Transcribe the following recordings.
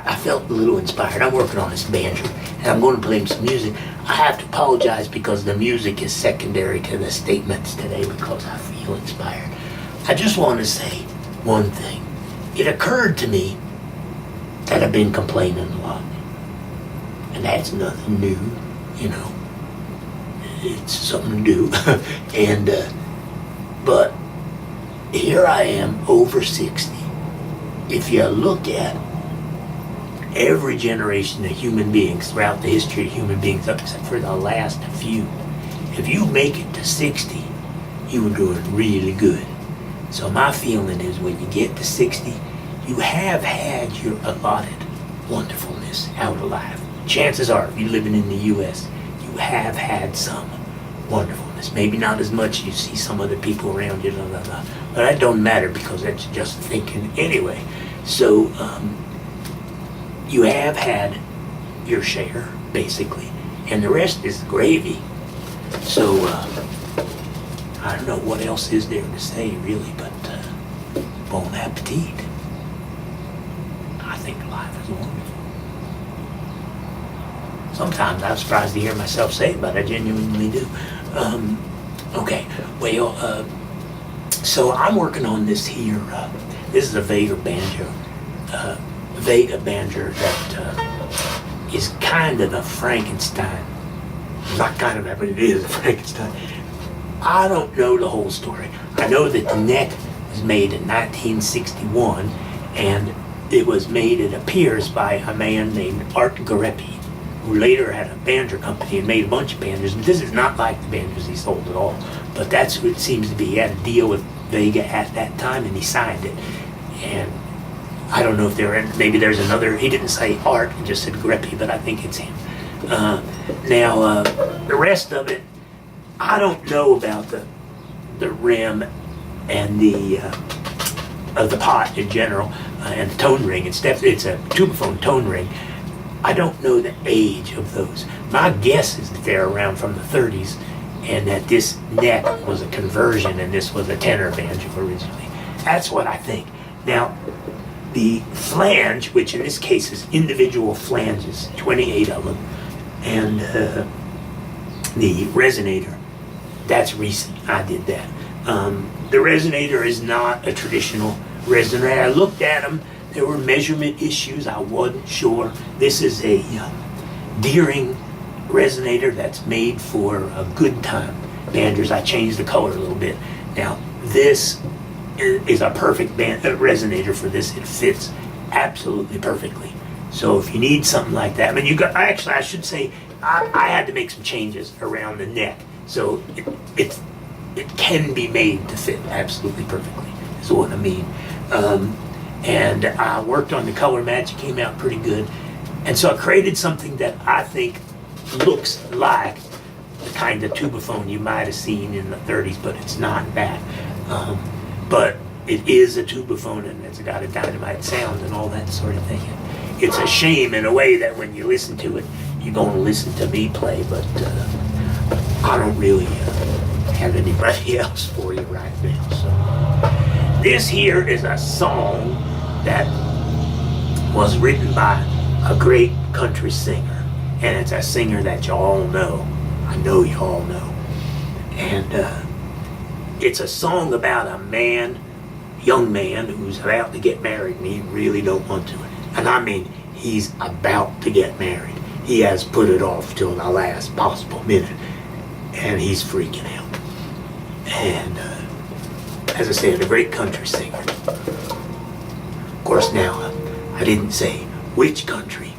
I felt a little inspired. I'm working on this banjo, and I'm going to play him some music. I have to apologize because the music is secondary to the statements today because I feel inspired. I just want to say one thing. It occurred to me that I've been complaining a lot, and that's nothing new, you know. It's something to do, but here I am, over 60. If you look at every generation of human beings throughout the history of human beings, except for the last few, if you make it to 60, you were doing really good. So my feeling is when you get to 60, you have had your allotted wonderfulness out of life. Chances are, if you're living in the U.S., you have had some wonderfulness. Maybe not as much. You see some other people around you, blah, blah, blah. But that don't matter because that's just thinking anyway. So you have had your share, basically, and the rest is gravy. So I don't know what else is there to say, really, but bon appetit. I think life is wonderful. Sometimes I'm surprised to hear myself say it, but I genuinely do. Okay, well, so I'm working on this here. This is a Vega banjo. Vega banjo that is kind of a Frankenstein. Not kind of that, but it is a Frankenstein. I don't know the whole story. I know that the neck was made in 1961, and it was made, it appears, by a man named Art Garepi, who later had a banjo company and made a bunch of banjos. And this is not like the banjos he sold at all, but that's what it seems to be. He had a deal with Vega at that time, and he signed it. And I don't know if maybe there's another, he didn't say Art, he just said Garepi, but I think it's him. Now, the rest of it, I don't know about the rim and the pot in general, and the tone ring. It's a tubaphone tone ring. I don't know the age of those. My guess is that they're around from the 30s, and that this neck was a conversion and this was a tenor banjo originally. That's what I think. Now, the flange, which in this case is individual flanges, 28 of them, and the resonator, that's recent. I did that. The resonator is not a traditional resonator. I looked at them. There were measurement issues. I wasn't sure. This is a Deering resonator that's made for a good time banjos. I changed the color a little bit. Now, this is a perfect resonator for this. It fits absolutely perfectly. So if you need something like that, I mean, I should say, I had to make some changes around the neck. So it can be made to fit absolutely perfectly, is what I mean. And I worked on the color match. It came out pretty good. And so I created something that I think looks like the kind of tubaphone you might have seen in the 30s, but it's not that. But it is a tubaphone, and it's got a dynamite sound and all that sort of thing. It's a shame in a way that when you listen to it, you're going to listen to me play, but I don't really have anybody else for you right now. So this here is a song that was written by a great country singer, and it's a singer that you all know. I know you all know. And it's a song about a man, young man, who's about to get married, and he really don't want to. And I mean, he's about to get married. He has put it off till the last possible minute, and he's freaking out. And as I said, a great country singer. Of course, now, I didn't say which country.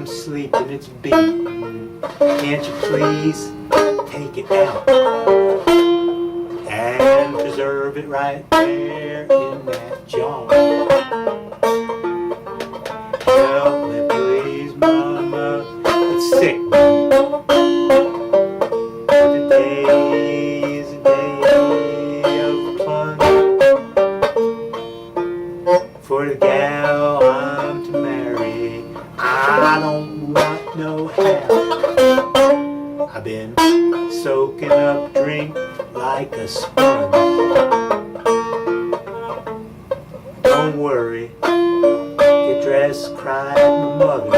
Sleeping, it's beating Can't you please take it out and preserve it right there in that jar? Help me please, Mama, it's sick. But today is a day of fun for the gal I'm to marry. I don't want no help. I've been soaking up drink like a sponge. Don't worry, get dressed, cried my mother,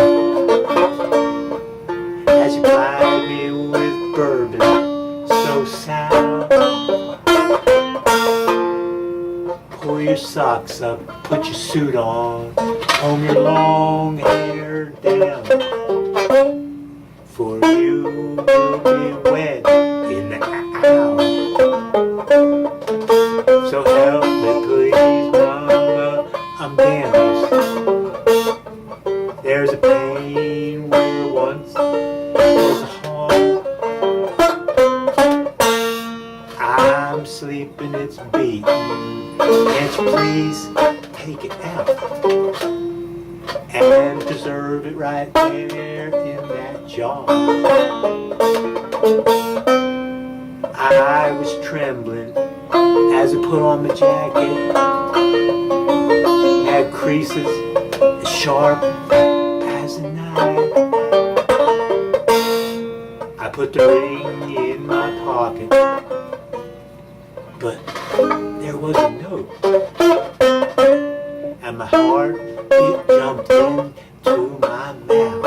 as you plied me with bourbon so sound. Pull your socks up, put your suit on, comb your long hair down, for you will be wet in the hour. So help me please, Mama, I'm damaged. There's a pain where once was a heart. I'm sleeping, it's beating. Can't you please take it out and preserve it right there in that jar? I was trembling as I put on my jacket. It had creases as sharp as a knife. I put the ring in my pocket, but there was a note, and my heart, it jumped into my mouth.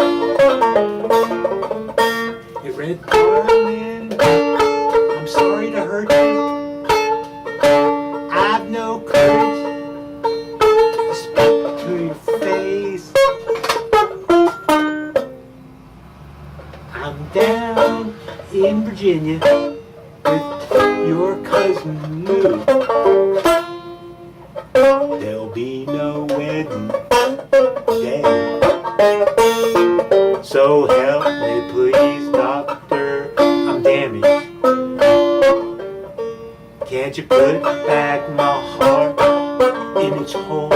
It read, "Darling, I'm sorry to hurt you. I've no courage to speak to your face. I'm down in Virginia with your cousin Lou. There'll be no wedding day. So help me please, doctor, I'm damaged. Can't you put back my heart in its hole?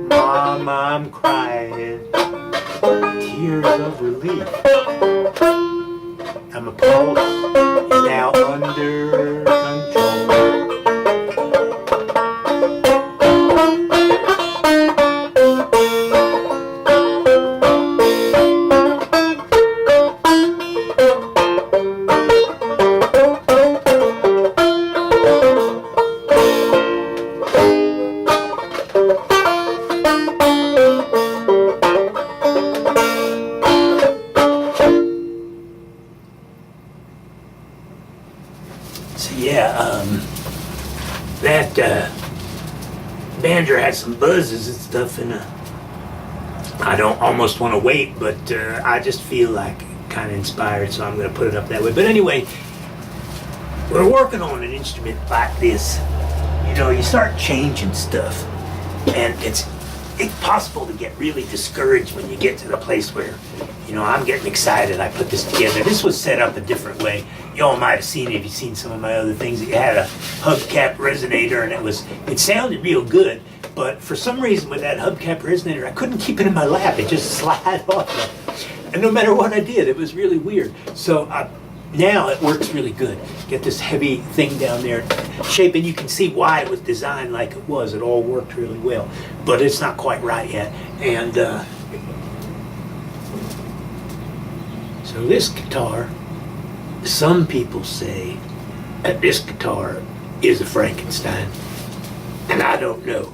Mom, I'm crying tears of relief, and my pulse is now under control. So yeah, that banjo had some buzzes and stuff, and I don't almost want to wait, but I just feel like kind of inspired, so I'm going to put it up that way. But anyway, we're working on an instrument like this. You know, you start changing stuff, and it's possible to get really discouraged when you get to the place where, you know, I'm getting excited. I put this together. This was set up a different way. You all might have seen it if you've seen some of my other things. It had a hubcap resonator, and it sounded real good. But for some reason with that hubcap resonator, I couldn't keep it in my lap. It just slid off. And no matter what I did, it was really weird. So now it works really good. Get this heavy thing down there, shape, and you can see why it was designed like it was. It all worked really well, but it's not quite right yet. And so this guitar, some people say that this guitar is a Frankenstein, and I don't know.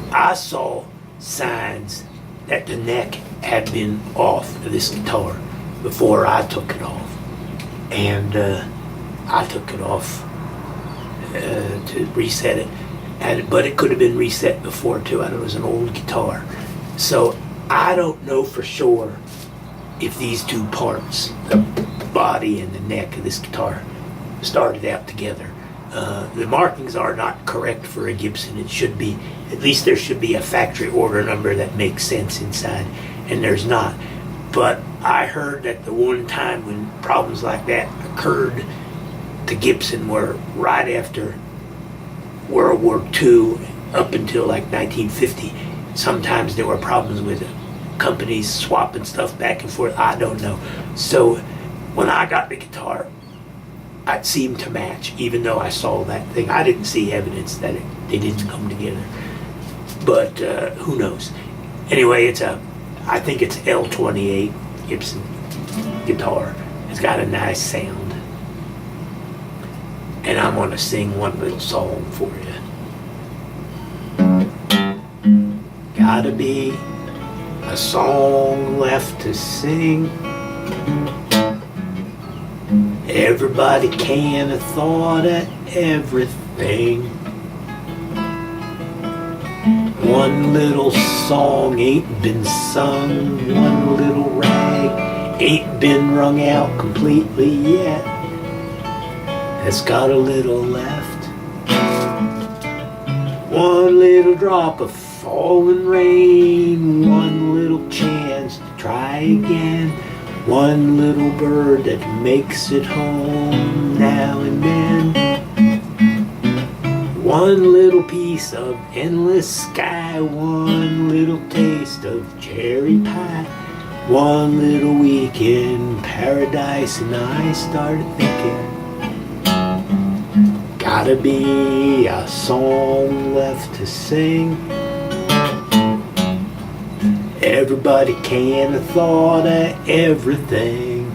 I saw signs that the neck had been off of this guitar before I took it off, and I took it off to reset it, but it could have been reset before too. I know it was an old guitar, so I don't know for sure if these two parts, the body and the neck of this guitar, started out together. The markings are not correct for a Gibson. It should be, at least there should be a factory order number that makes sense inside, and there's not. But I heard that the one time when problems like that occurred to Gibson were right after World War II up until like 1950. Sometimes there were problems with companies swapping stuff back and forth. I don't know. So when I got the guitar, it seemed to match, even though I saw that thing. I didn't see evidence that they didn't come together. But who knows? Anyway, I think it's L28 Gibson guitar. It's got a nice sound. And I'm gonna sing one little song for you. Gotta be a song left to sing. Everybody can have thought of everything. One little song ain't been sung, one little rag ain't been wrung out completely yet. It's got a little left. One little drop of falling rain, one little chance to try again. One little bird that makes it home now and then. One little piece of endless sky, one little taste of cherry pie, one little week in paradise, and I started thinking, gotta be a song left to sing. Everybody can have thought of everything.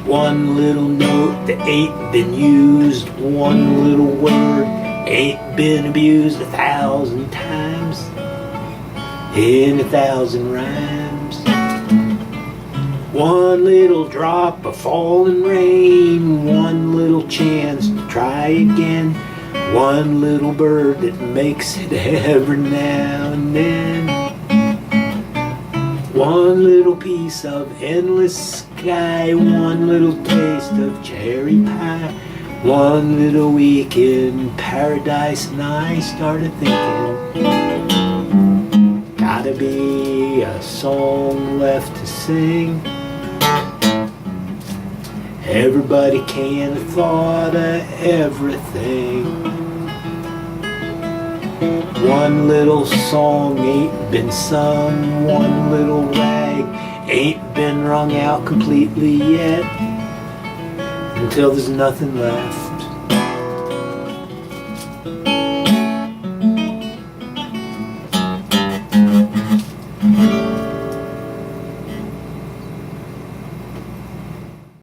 One little note that ain't been used, one little word ain't been abused 1,000 times in 1,000 rhymes. One little drop of falling rain, one little chance to try again. One little bird that makes it every now and then. One little piece of endless sky, one little taste of cherry pie, one little week in paradise, and I started thinking, gotta be a song left to sing. Everybody can have thought of everything. One little song ain't been sung, one little rag ain't been wrung out completely yet, until there's nothing left.